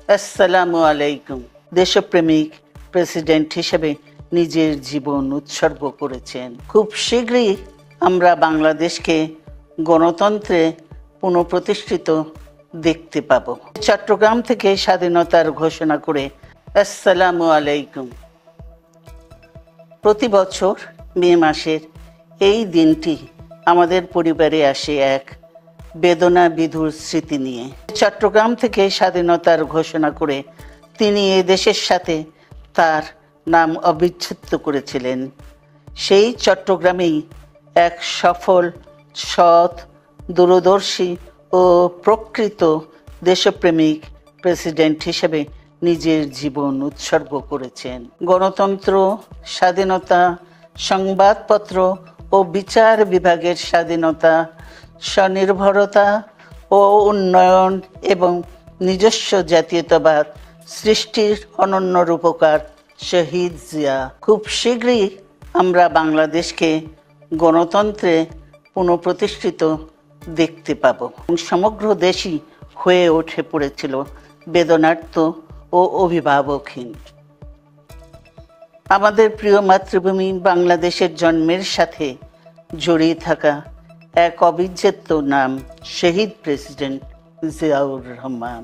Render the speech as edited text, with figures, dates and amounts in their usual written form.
আসসালামু আলাইকুম। দেশপ্রেমিক প্রেসিডেন্ট হিসেবে নিজের জীবন উৎসর্গ করেছেন। খুব শীঘ্রই আমরা বাংলাদেশকে গণতন্ত্রে পুনঃপ্রতিষ্ঠিত দেখতে পাব। চট্টগ্রাম থেকে স্বাধীনতার ঘোষণা করে আসসালামু আলাইকুম। প্রতি বছর মে মাসের এই দিনটি আমাদের পরিবারে আসে এক বেদনা বিধুর স্মৃতি নিয়ে। চট্টগ্রাম থেকে স্বাধীনতার ঘোষণা করে তিনি এ দেশের সাথে তার নাম অবিচ্ছেদ্য করেছিলেন। সেই চট্টগ্রামেই এক সফল, সৎ, দূরদর্শী ও প্রকৃত দেশপ্রেমিক প্রেসিডেন্ট হিসেবে নিজের জীবন উৎসর্গ করেছেন। গণতন্ত্র, স্বাধীনতা, সংবাদপত্র ও বিচার বিভাগের স্বাধীনতা, স্বনির্ভরতা ও উন্নয়ন এবং নিজস্ব জাতীয়তাবাদ সৃষ্টির অনন্য রূপকার শহীদ জিয়া। খুব শীঘ্রই আমরা বাংলাদেশকে গণতন্ত্রে পুনঃপ্রতিষ্ঠিত দেখতে পাব। সমগ্র দেশই হয়ে উঠে পড়েছিল বেদনার্ত ও অভিভাবকহীন। আমাদের প্রিয় মাতৃভূমি বাংলাদেশের জন্মের সাথে জড়িয়ে থাকা এক অবিচ্ছেদ্য নাম শহীদ প্রেসিডেন্ট জিয়াউর রহমান।